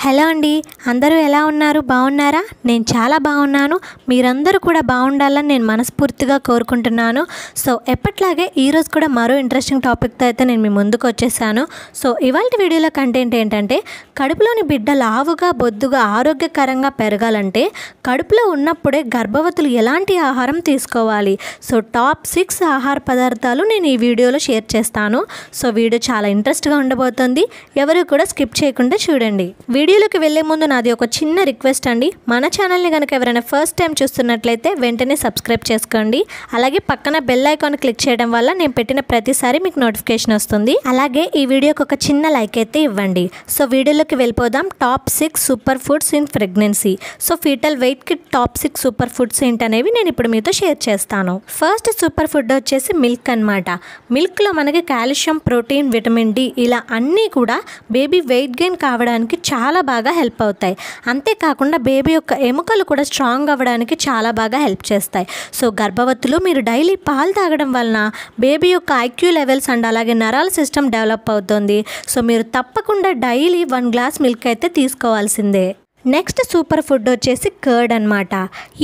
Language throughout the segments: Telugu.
హలో అండి, అందరూ ఎలా ఉన్నారు? బాగున్నారా? నేను చాలా బాగున్నాను. మీరందరూ కూడా బాగుండాలని నేను మనస్ఫూర్తిగా కోరుకుంటున్నాను. సో ఎప్పట్లాగే ఈరోజు కూడా మరో ఇంట్రెస్టింగ్ టాపిక్తో అయితే నేను మీ ముందుకు వచ్చేసాను. సో ఇవాళ వీడియోలో కంటెంట్ ఏంటంటే, కడుపులోని బిడ్డ లావుగా బొద్దుగా ఆరోగ్యకరంగా పెరగాలంటే కడుపులో ఉన్నప్పుడే గర్భవతులు ఎలాంటి ఆహారం తీసుకోవాలి. సో టాప్ 6 ఆహార పదార్థాలు నేను ఈ వీడియోలో షేర్ చేస్తాను. సో వీడియో చాలా ఇంట్రెస్ట్గా ఉండబోతుంది. ఎవరు కూడా స్కిప్ చేయకుండా చూడండి. వీడియోలోకి వెళ్ళే ముందు నాది ఒక చిన్న రిక్వెస్ట్ అండి. మన ఛానల్ని కనుక ఎవరైనా ఫస్ట్ టైం చూస్తున్నట్లయితే వెంటనే సబ్స్క్రైబ్ చేసుకోండి. అలాగే పక్కన బెల్ ఐకాన్ క్లిక్ చేయడం వల్ల నేను పెట్టిన ప్రతిసారి మీకు నోటిఫికేషన్ వస్తుంది. అలాగే ఈ వీడియోకి ఒక చిన్న లైక్ అయితే ఇవ్వండి. సో వీడియోలోకి వెళ్ళిపోదాం. Top 6 super foods in pregnancy. So fetal weight కి టాప్ 6 సూపర్ ఫుడ్స్ ఏంటనేవి నేను ఇప్పుడు మీతో షేర్ చేస్తాను. ఫస్ట్ సూపర్ ఫుడ్ వచ్చేసి మిల్క్ అన్నమాట. మిల్క్లో మనకి కాల్షియం, ప్రోటీన్, విటమిన్ డి ఇలా అన్నీ కూడా బేబీ వెయిట్ గెయిన్ కావడానికి చాలా బాగా హెల్ప్ అవుతాయి. అంతేకాకుండా బేబీ యొక్క ఎముకలు కూడా స్ట్రాంగ్ అవ్వడానికి చాలా బాగా హెల్ప్ చేస్తాయి. సో గర్భవతులు మీరు డైలీ పాలు తాగడం వలన బేబీ యొక్క ఐక్యూ లెవెల్స్ అండ్ అలాగే నరాల సిస్టమ్ డెవలప్ అవుతుంది. సో మీరు తప్పకుండా డైలీ 1 గ్లాస్ మిల్క్ అయితే తీసుకోవాల్సిందే. నెక్స్ట్ సూపర్ ఫుడ్ వచ్చేసి కర్డ్ అన్నమాట.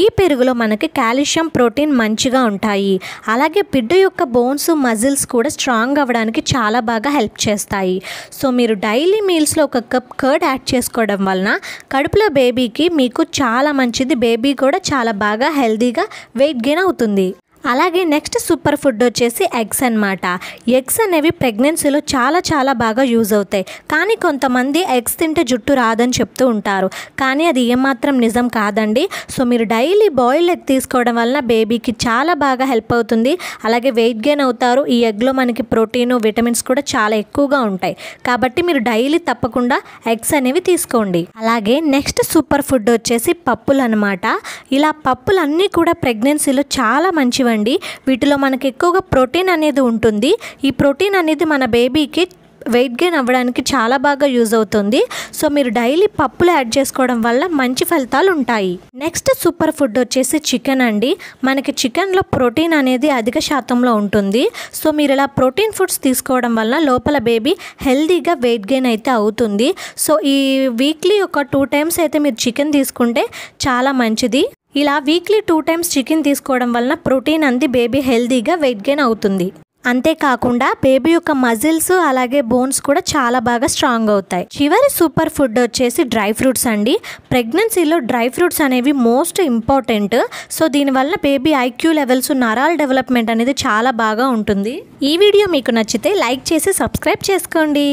ఈ పెరుగులో మనకి కాల్షియం, ప్రోటీన్ మంచిగా ఉంటాయి. అలాగే బిడ్డ యొక్క బోన్స్, మజిల్స్ కూడా స్ట్రాంగ్ అవ్వడానికి చాలా బాగా హెల్ప్ చేస్తాయి. సో మీరు డైలీ మీల్స్లో ఒక కప్ కర్డ్ యాడ్ చేసుకోవడం వలన కడుపులో బేబీకి మీకు చాలా మంచిది. బేబీ కూడా చాలా బాగా హెల్తీగా వెయిట్ గెయిన్ అవుతుంది. అలాగే నెక్స్ట్ సూపర్ ఫుడ్ వచ్చేసి ఎగ్స్ అన్నమాట. ఎగ్స్ అనేవి ప్రెగ్నెన్సీలో చాలా బాగా యూజ్ అవుతాయి. కానీ కొంతమంది ఎగ్స్ తింటే జుట్టు రాదని చెప్తూ ఉంటారు. కానీ అది ఏమాత్రం నిజం కాదండి. సో మీరు డైలీ బాయిల్డ్ ఎగ్ తీసుకోవడం వలన బేబీకి చాలా బాగా హెల్ప్ అవుతుంది. అలాగే వెయిట్ గెయిన్ అవుతారు. ఈ ఎగ్లో మనకి ప్రోటీను, విటమిన్స్ కూడా చాలా ఎక్కువగా ఉంటాయి. కాబట్టి మీరు డైలీ తప్పకుండా ఎగ్స్ అనేవి తీసుకోండి. అలాగే నెక్స్ట్ సూపర్ ఫుడ్ వచ్చేసి పప్పులు అన్నమాట. ఇలా పప్పులన్నీ కూడా ప్రెగ్నెన్సీలో చాలా మంచివి. వీటిలో మనకి ఎక్కువగా ప్రోటీన్ అనేది ఉంటుంది. ఈ ప్రోటీన్ అనేది మన బేబీకి వెయిట్ గెయిన్ అవ్వడానికి చాలా బాగా యూజ్ అవుతుంది. సో మీరు డైలీ పప్పులు యాడ్ చేసుకోవడం వల్ల మంచి ఫలితాలు ఉంటాయి. నెక్స్ట్ సూపర్ ఫుడ్ వచ్చేసి చికెన్ అండి. మనకి చికెన్లో ప్రోటీన్ అనేది అధిక శాతంలో ఉంటుంది. సో మీరు ఇలా ప్రోటీన్ ఫుడ్స్ తీసుకోవడం వల్ల లోపల బేబీ హెల్తీగా వెయిట్ గెయిన్ అయితే అవుతుంది. సో ఈ వీక్లీ ఒక 2 టైమ్స్ అయితే మీరు చికెన్ తీసుకుంటే చాలా మంచిది. ఇలా వీక్లీ 2 టైమ్స్ చికెన్ తీసుకోవడం వలన ప్రోటీన్ అంది బేబీ హెల్తీగా వెయిట్ గెయిన్ అవుతుంది. అంతేకాకుండా బేబీ యొక్క మజిల్స్ అలాగే బోన్స్ కూడా చాలా బాగా స్ట్రాంగ్ అవుతాయి. చివరి సూపర్ ఫుడ్ వచ్చేసి డ్రై ఫ్రూట్స్ అండి. ప్రెగ్నెన్సీలో డ్రై ఫ్రూట్స్ అనేవి మోస్ట్ ఇంపార్టెంట్. సో దీనివల్ల బేబీ ఐక్యూ లెవెల్స్, నరాల డెవలప్మెంట్ అనేది చాలా బాగా ఉంటుంది. ఈ వీడియో మీకు నచ్చితే లైక్ చేసి సబ్స్క్రైబ్ చేసుకోండి.